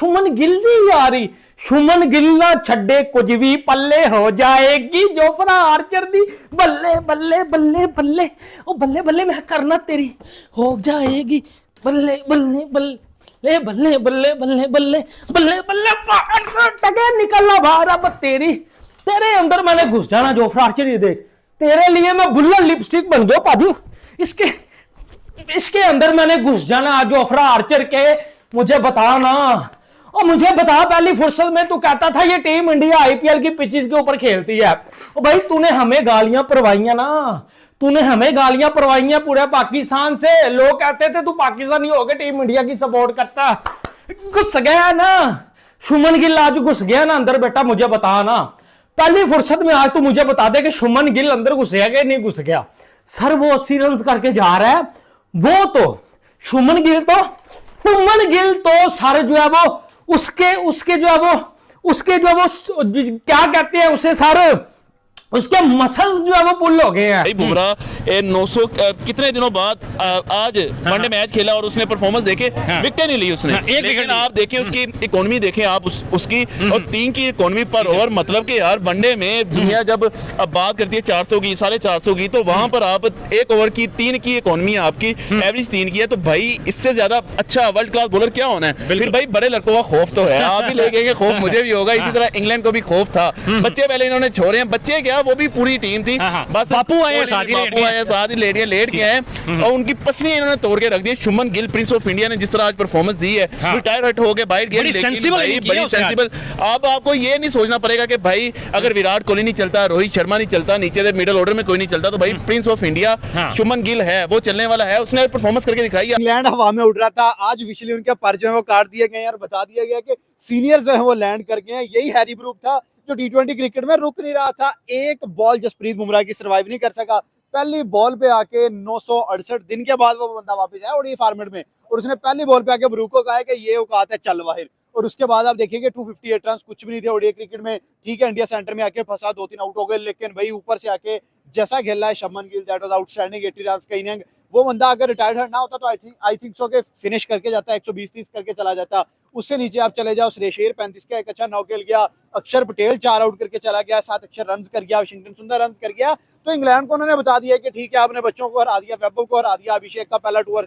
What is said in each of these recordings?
शुमन गिल दी यारी, शुमन गिल ना छड्डे कुछ भी पल्ले, हो जाएगी जोफ्रा आर्चर दी बल्ले बल्ले बल्ले बल्ले, ओ बल्ले बल्ले मैं करना तेरी हो जाएगी बल्ले बल्ले बल्ले बल्ले बल्ले बल्ले बल्ले बल्ले बल्ले टगे निकलना बाहर। अब तेरे अंदर मैंने घुस जाना जोफ्रा आर्चर। ये देख, तेरे लिए मैं बुल्ला लिपस्टिक बन गया पाजी, इसके अंदर मैंने घुस जाना जोफ्रा आर्चर के। मुझे बता ना, और मुझे बता पहली फुर्सत में तू कहता था ये टीम इंडिया आईपीएल की पिचेस के ऊपर खेलती है। और भाई तूने हमें गालियां परवाइयां ना, तूने हमें गालियां परवाइयां पूरे पाकिस्तान से। लोग कहते थे तू पाकिस्तानी होके टीम इंडिया की सपोर्ट करता, घुस गया ना शुमन गिल, आज घुस गया ना अंदर बेटा। मुझे बता ना पहली फुर्सत में, आज तू मुझे बता दे कि शुमन गिल अंदर घुस गया कि नहीं घुस गया। सर वो 80 रन करके जा रहा है, वो तो शुमन गिल तो सर जो है वो उसके जो है वो क्या कहते हैं उसे सर, उसके मसल्स जो है वो पुल हो गए हैं। बुमराह 900 कितने दिनों बाद आज वनडे मैच खेला और उसने परफॉर्मेंस देखे, विकेट नहीं ली उसने। एक विकेट आप देखें, उसकी इकोनॉमी देखें आप उसकी, और 3 की इकोनॉमी पर ओवर। मतलब कि यार वनडे में दुनिया जब अब बात करती है 400 की 450 की, तो वहां पर आप 1 ओवर की 3 की इकोनॉमी आपकी एवरेज 3 की है, तो भाई इससे ज्यादा अच्छा वर्ल्ड क्लास बॉलर क्या होना है। फिर भाई बड़े लड़कों का खौफ तो है, आप भी ले गए, खौफ मुझे भी होगा। इसी तरह इंग्लैंड को भी खौफ था। बच्चे पहले इन्होंने छोड़े हैं, बच्चे क्या वो भी पूरी टीम थी। बस बापू आए साथ ही लेट गए हैं और उनकी पसली इन्होंने तोड़ के रख दी। Shubman Gill prince of India ने जिस तरह आज परफॉर्मेंस दी है, रिटायर हट हो गए बाहर गए, बड़ी सेंसिबल। अब आपको ये नहीं सोचना पड़ेगा कि भाई अगर विराट कोहली नहीं चलता, रोहित शर्मा नहीं चलता, नीचे से मिडिल ऑर्डर में कोई नहीं चलता, तो भाई प्रिंस ऑफ इंडिया शुमन गिल है, वो चलने वाला है। उसने परफॉर्मेंस करके दिखाई। इंग्लैंड हवा में उड़ रहा था, आज विचली उनके पर जो है वो काट दिए गए और बता दिया गया कि सीनियर जो है वो लैंड कर गए हैं। यही हैरी ब्रूक था जो टी20 क्रिकेट में रुक नहीं रहा था। एक बॉल जसप्रीत बुमराह की सर्वाइव नहीं कर सका। पहली बॉल पे आके 968 दिन के बाद वो बंदा वापस आया ओडीआई फॉर्मेट में, और उसने पहली बॉल पे आके ब्रूक को कहा है कि ये औकात है, चल बाहर। और उसके बाद आप देखिए कि 258 रन कुछ भी नहीं थे ओडीआई क्रिकेट में। ठीक है, इंडिया सेंटर में आके फंसा, 2-3 आउट हो गए, लेकिन भाई ऊपर से आके जैसा खेला है शुमन Gill, that was outstanding. 80 run का इनिंग। वो बंदा अगर रिटायर्ड ना होता तो आई थिंक सो के फिनिश करके जाता, 120-30 करके चला जाता। उससे नीचे आप चले जाओ, श्रेयस 35 का एक अच्छा नॉक खेल गया, अक्षर पटेल 4 आउट करके चला गया, 7 अक्षर रन कर गया, वाशिंगटन सुंदर रन कर गया। तो इंग्लैंड को उन्होंने बता दिया कि ठीक है, आपने बच्चों को हरा दिया, फैबो को हरा दिया। अभिषेक का पहला टूर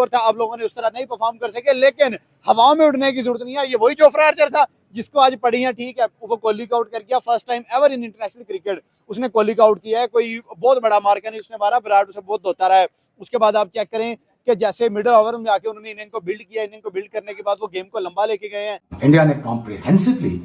था, अब लोगों ने उस तरह नहीं परफॉर्म कर सके, लेकिन हवाओं में उड़ने की जरूरत नहीं है। ये वही जोफ्रा आर्चर था जिसको आज पड़ी है। ठीक है, वो कोहली का आउट कर गया, first time ever in international cricket उसने कोहली का आउट किया है। कोई बहुत बड़ा मार्का नहीं उसने मारा, विराट उसे बहुत धोता रहा है। उसके बाद आप चेक करें कि जैसे मिडिल ओवर में जाके उन्होंने इनिंग को बिल्ड किया, इनिंग को बिल्ड करने के बाद वो गेम को लंबा लेके गए हैं। इंडिया ने कॉम्प्रिहेंसिवली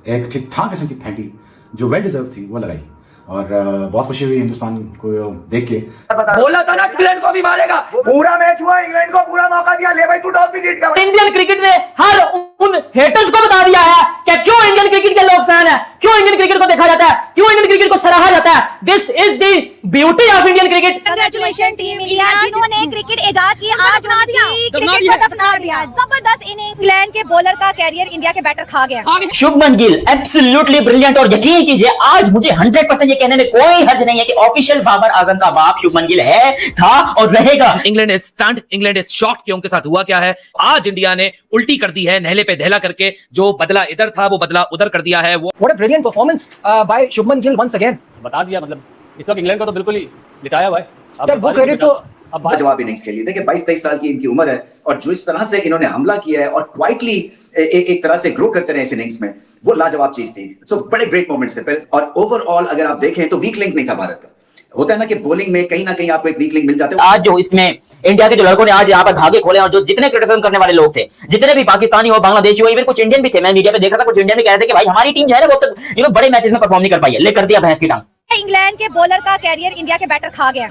एक ठीक ठाक किस्म की फेंटी जो वेल डिजर्व थी वो लगाई, और बहुत खुशी हुई हिंदुस्तान को देख के। बोला था ना इंग्लैंड को भी मारेगा, पूरा मैच हुआ, इंग्लैंड को पूरा मौका दिया, ले भाई तू टॉस भी जीत गया। इंडियन क्रिकेट ने हर उन हेटर्स को बता दिया है कि क्यों इंडियन क्रिकेट के लोग फैन है, क्यों इंडियन क्रिकेट को देखा जाता है, क्यों इंडियन क्रिकेट को सराहा जाता है। This is the beauty of Indian cricket. Congratulation team India जिन्होंने क्रिकेट इजाद की, आज क्रिकेट को दफना दिया। जबरदस्त इनिंग, इंग्लैंड के बॉलर का कैरियर इंडिया के बैटर खा गया। शुभमन गिल एब्सोल्युटली ब्रिलियंट, और यकीन कीजिए आज मुझे 100% ये कहने में कोई हर्ज नहीं है कि ऑफिशियल बाबर आजम का बाप शुभमन गिल है, था और रहेगा। England is stunt, England is shocked कि उनके साथ हुआ क्या है। आज इंडिया ने उल्टी कर दी है, नहले पे दहला करके। जो बदला इधर था वो बदला उधर कर दिया है। वो what a brilliant performance by Shubman Gill once again. बता दिया, मतलब इस वक्त इंग्लैंड को तो बिल्कुल ही लिटाया हुआ है। अब वो क्रेडिट तो जवाब इनिंग्स के लिए। देखिए 22-23 साल की इनकी उम्र है, और जो इस तरह से इन्होंने हमला किया है और क्वाइटली एक तरह से ग्रो करते रहे इस इनिंग्स में, वो लाजवाब चीज थी। सो बड़े ग्रेट मोमेंट्स थे। और ओवरऑल अगर आप देखें तो वीक लिंक नहीं था भारत का। होता है ना कि बॉलिंग में कहीं ना कहीं आपको एक वीक लिंक मिल जाता है। आज जो इसमें इंडिया के जो लड़कों ने आज यहाँ पर धागे खोले, और जो जितने क्रिटिसिज्म करने वाले लोग थे, जितने भी पाकिस्तानी हो, बांग्लादेशी हो, इवन कुछ इंडियन भी थे, मैं मीडिया पे देखा था, कुछ इंडियन भी कह रहे थे कि भाई हमारी टीम जो है ना वो बड़े मैचेस में परफॉर्म नहीं कर पाई है, ले कर दिया भैंस की टांग। इंग्लैंड के बॉलर का कैरियर इंडिया के बैटर खा गया।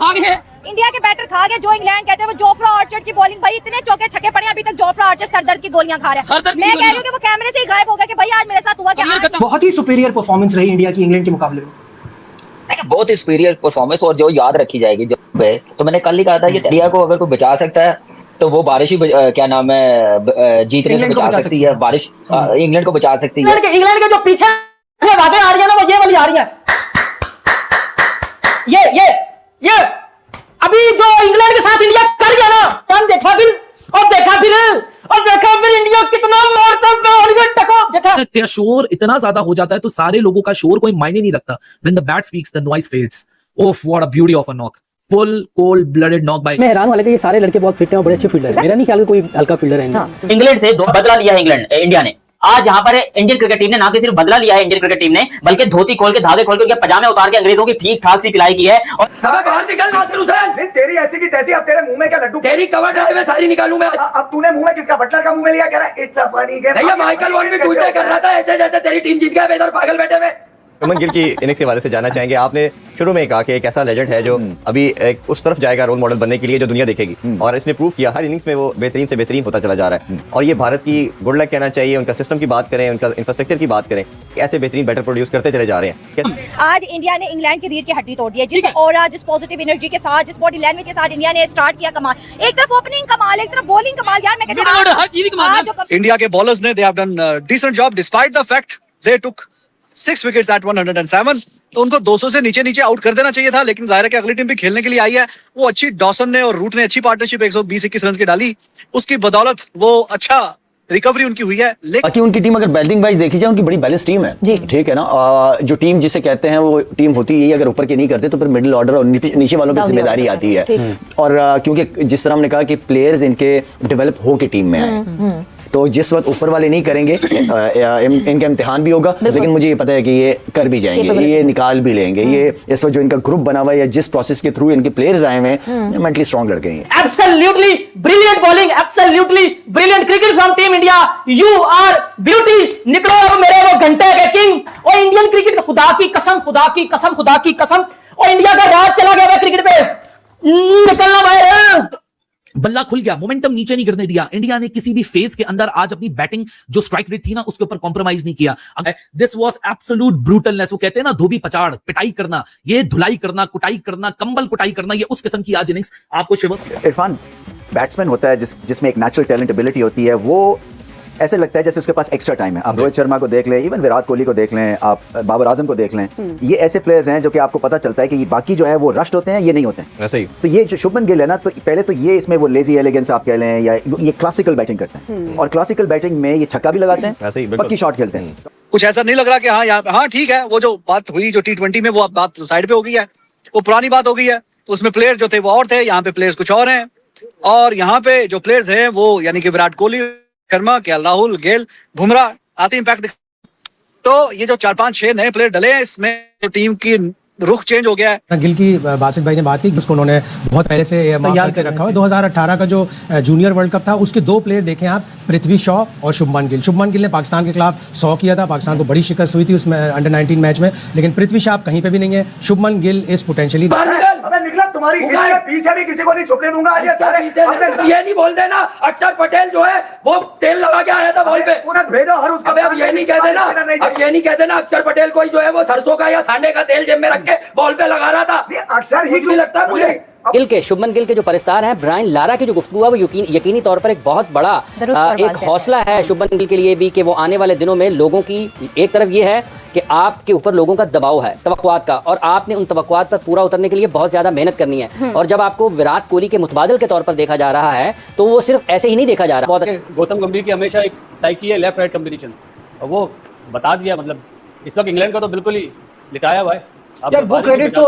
इंडिया के बैटर खा गए। जो इंग्लैंड कहते हैं वो जोफ्रा आर्चर की बॉलिंग, भाई इतने चौके छक्के पड़े, अभी तक जोफ्रा आर्चर सरदर्द की गोलियां खा रहा है। मैं कह रही हूं कि वो कैमरे से ही गायब हो गया कि भाई आज मेरे साथ हुआ क्या। बहुत ही सुपीरियर परफॉर्मेंस रही इंडिया की इंग्लैंड के मुकाबले में। बहुत ही सुपीरियर परफॉर्मेंस, और जो याद रखी जाएगी। जो तो मैंने कल ही कहा था कि इंडिया को अगर कोई बचा सकता है तो वो बारिश ही क्या नाम है जीतने से बचा सकती है। बारिश इंग्लैंड को बचा सकती है। इंग्लैंड के जो पीछे से बातें आ रही है ना, वो ये वाली आ रही है। ये अभी जो इंग्लैंड के साथ इंडिया कर गया ना, देखा फिर इंडिया कितना मार क्या शोर इतना ज्यादा हो जाता है तो सारे लोगों का शोर कोई मायने नहीं रखता। When the bat speaks, the noise fades. Oh, what a beauty of a knock. Full cold blooded knock by। मैं हैरान वाले कि ये सारे लड़के बहुत फिट हैं और बड़े अच्छे फील्डर हैं। मेरा नहीं ख्याल कि कोई हल्का फील्डर है इनमें। इंग्लैंड से दो बदला लिया है इंडिया ने। आज यहाँ पर इंडियन क्रिकेट टीम ने ना कि सिर्फ बदला लिया है इंडियन क्रिकेट टीम ने, बल्कि धोती खोल के धागे खोल के उनके पजामे उतार के अंग्रेजों की ठीक ठाक सी पिलाई की है। और सब बाहर निकल नासिर हुसैन, तेरी ऐसी की तैसी, अब तेरे मुंह में क्या लड्डू, तेरी कवर ड्राइव में सारी निकालूं मैं। अब तूने मुंह में किसका, बटलर का मुंह में लिया, कह रहा है इट्स अ फनी गेम। भैया माइकल वॉन भी ट्वीट कर रहा था ऐसे जैसे तेरी टीम जीत गया, बेदर पागल बैठे हुए। शुभमन गिल की इनिंग्स के बारे से जानना चाहेंगे। आपने शुरू में कहा कि एक ऐसा लेजेंड है जो अभी एक उस तरफ जाएगा रोल मॉडल बनने के लिए जो दुनिया देखेगी, और इसने प्रूव किया हर इनिंग्स में वो बेहतरीन से बेहतरीन होता चला जा रहा है। और ये भारत की गुड लक कहना चाहिए, उनका सिस्टम की बात करें, उनका इंफ्रास्ट्रक्चर की बात करें, ऐसे बेहतरीन बैटर प्रोड्यूस करते चले जा रहे हैं। आज इंडिया ने इंग्लैंड की रीढ़ की हड्डी तोड़ दी है, जिस ऑरा, जिस पॉजिटिव एनर्जी के साथ, जिस बॉडी लैंग्वेज के साथ इंडिया ने स्टार्ट किया कमाल। एक तरफ ओपनिंग कमाल, एक तरफ बॉलिंग कमाल। यार मैं कहती हूं इंडिया के बॉलर्स ने they have done decent job despite the fact they took 6 wickets at 107। तो उनको 200 से नीचे आउट कर देना चाहिए था, लेकिन जाहिर है कि अगली टीम भी खेलने के लिए आई है। वो अच्छी डॉसन ने और रूट ने अच्छी पार्टनरशिप 120-21 रन की डाली, उसकी बदौलत वो अच्छा रिकवरी उनकी हुई है। बाकी उनकी टीम अगर बैटिंग वाइज देखी जाए, उनकी बड़ी बैलेंस टीम है, ठीक है ना। जो टीम जिसे कहते हैं वो टीम होती है, अगर ऊपर के नहीं करते तो फिर मिडिल ऑर्डर और नीचे वालों की जिम्मेदारी आती है। और क्योंकि जिस तरह हमने कहा कि प्लेयर्स इनके डेवलप हो के टीम में आए, तो जिस वक्त ऊपर वाले नहीं करेंगे इनका इम्तिहान भी होगा, लेकिन मुझे ये पता है कि ये कर भी जाएंगे, ये निकाल भी लेंगे। ये इस वक्त जो इनका ग्रुप बना हुआ है या जिस प्रोसेस के थ्रू इनके प्लेयर्स आए हुए हैं, मेंटली स्ट्रांग लड़के हैं। Absolutely brilliant bowling, absolutely brilliant cricket from team India. You are beauty. निकलो अब मेरे वो घंटे के किंग। और इंडियन क्रिकेट, खुदा की कसम, खुदा की कसम, खुदा की कसम, और इंडिया का राज चला गया क्रिकेट पे। निकलना बाहर। बल्ला खुल गया, मोमेंटम नीचे नहीं गिरने दिया। इंडिया ने किसी भी फेज के अंदर आज अपनी बैटिंग जो स्ट्राइक रेट थी ना, उसके ऊपर कॉम्प्रोमाइज नहीं किया। This was absolute brutalness. वो कहते हैं ना धोबी पचाड़, पिटाई करना, ये धुलाई करना, कुटाई करना, कंबल कुटाई करना, ये उस किस्म की आज इनिंग्स आपको शिवर। इरफान बैट्समैन होता है जिसमें एक नेचुरल टैलेंट एबिलिटी होती है, वो ऐसे लगता है जैसे उसके पास एक्स्ट्रा टाइम है। आप रोहित शर्मा को देख लें, इवन विराट कोहली को देख लें, आप बाबर आजम को देख लें, ये ऐसे प्लेयर्स हैं जो कि आपको पता चलता है कि बाकी जो है वो रश्ड होते हैं, ये नहीं होते हैं। ऐसे ही तो ये जो शुभमन गिल है ना, तो पहले तो ये इसमें वो लेजी एलिगेंस आप कह लें, या ये क्लासिकल बैटिंग करते हैं, और क्लासिकल बैटिंग में ये छक्का भी लगाते हैं, ऐसे ही पक्की शॉट खेलते हैं। कुछ ऐसा नहीं लग रहा कि हाँ ठीक है, वो जो बात हुई जो T20 में, वो बात साइड पे हो गई है, वो पुरानी बात हो गई है। तो उसमें प्लेयर जो थे वो और थे, यहाँ पे प्लेयर्स कुछ और हैं। और यहाँ पे जो प्लेयर्स हैं वो यानी कि विराट कोहली, शर्मा, क्या राहुल, गेल, बुमराह आते इम्पैक्ट। तो ये जो 4-5-6 नए प्लेयर डले हैं, इसमें तो टीम की रुख चेंज हो गया है। गिल की बासित भाई ने बात की, जिसको उन्होंने बहुत पहले से तैयार करके रखा हुआ है। 2018 का जो जूनियर वर्ल्ड कप था, उसके 2 प्लेयर देखें आप, पृथ्वी शॉ और शुभमन गिल। शुभमन गिल ने पाकिस्तान के खिलाफ 100 किया था, पाकिस्तान को बड़ी शिकस्त हुई थी उसमें अंडर 19 मैच में, लेकिन पृथ्वी शॉ कहीं पे भी नहीं है। शुभमन गिल इस पोटेंशियली निकला तुम्हारी इसके पीछे भी किसी को नहीं छुपने दूंगा। ये नहीं बोल देना अक्षर पटेल जो है वो तेल लगा के आया था बॉल पे, भेजो हर उसका। अब ये नहीं कह देना, अब ये नहीं कह देना अक्षर पटेल कोई जो है वो सरसों का या सांडे का तेल जेब में रख के बॉल पे लगा रहा था। अक्षर ही भी लगता है मुझे। गिल के, शुभमन गिल के जो परिस्तार हैं, ब्रायन लारा की जो गुफ्तगू है, वो यकीनी तौर पर एक बहुत बड़ा एक हौसला है शुभमन गिल के लिए भी, कि वो आने वाले दिनों में लोगों की एक तरफ ये है कि आपके ऊपर लोगों का दबाव है तवक्कुआत का, और आपने उन तवक्कुआत पर पूरा उतरने के लिए बहुत ज्यादा मेहनत करनी है। और जब आपको विराट कोहली के मुतबादिल के तौर पर देखा जा रहा है, तो वो सिर्फ ऐसे ही नहीं देखा जा रहा। गौतम गंभीर की हमेशा एक साइकी है लेफ्ट राइट कॉम्बिनेशन, और वो बता दिया। मतलब इस वक्त इंग्लैंड को तो बिल्कुल ही लिटाया हुआ है यार, वो क्रेडिट तो।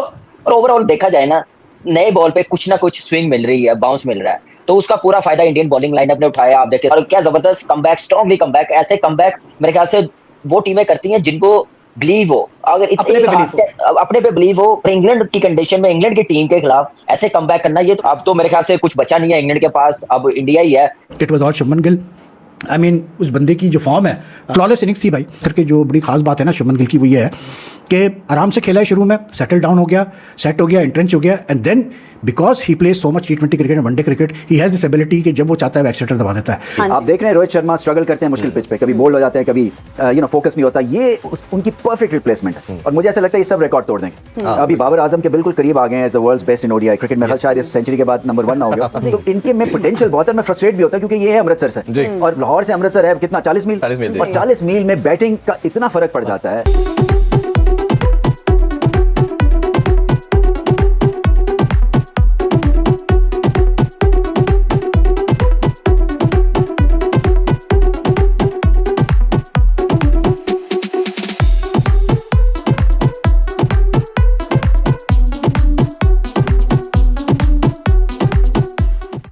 ओवरऑल देखा जाए ना, नए बॉल पे कुछ ना कुछ स्विंग मिल रही है, बाउंस मिल रहा है, तो उसका पूरा फायदा इंडियन बॉलिंग लाइनअप ने उठाया। आप देखिए, और क्या जबरदस्त कमबैक, स्ट्रांगली कमबैक। ऐसे कमबैक मेरे ख्याल से वो टीमें करती हैं जिनको बिलीव हो, अगर अपने पे बिलीव हो। इंग्लैंड की कंडीशन में, इंग्लैंड की टीम के खिलाफ ऐसे कमबैक करना, ये तो अब तो मेरे ख्याल से कुछ बचा नहीं है इंग्लैंड के पास, अब इंडिया ही है। It was all Shubman Gill. I mean उस बंदे की जो फॉर्म है, फ्लॉलेस इनिंग्स थी भाई। करके जो बड़ी खास बात है ना शुभमन गिल की, वो ये है कि आराम से खेला है शुरू में, सेटल डाउन हो गया, सेट हो गया, एंट्रेंच हो गया, and then because he plays so much T20 cricket and one day cricket, he has this ability कि जब वो चाहता है एक्सेटर दबा देता है। आप देख रहे हैं रोहित शर्मा स्ट्रगल करते हैं मुश्किल पिच पे, कभी बोल्ड हो जाते हैं, कभी फोकस नहीं होता। ये उनकी परफेक्ट रिप्लेसमेंट है, और मुझे ऐसा लगता है ये सब रिकॉर्ड तोड़ देंगे। अभी बाबर आजम के बिल्कुल करीब आ गए हैं as the world's best in ODI cricket में, शायद इस सेंचुरी के बाद नंबर 1 ना हो गया। तो इनके में पोटेंशियल बहुत है। मैं फ्रस्ट्रेट भी होता हूं क्योंकि ये है अमृतसर से, और लाहौर से अमृतसर है कितना 40 मील, और 40 मील में बैटिंग का इतना फर्क पड़ जाता है।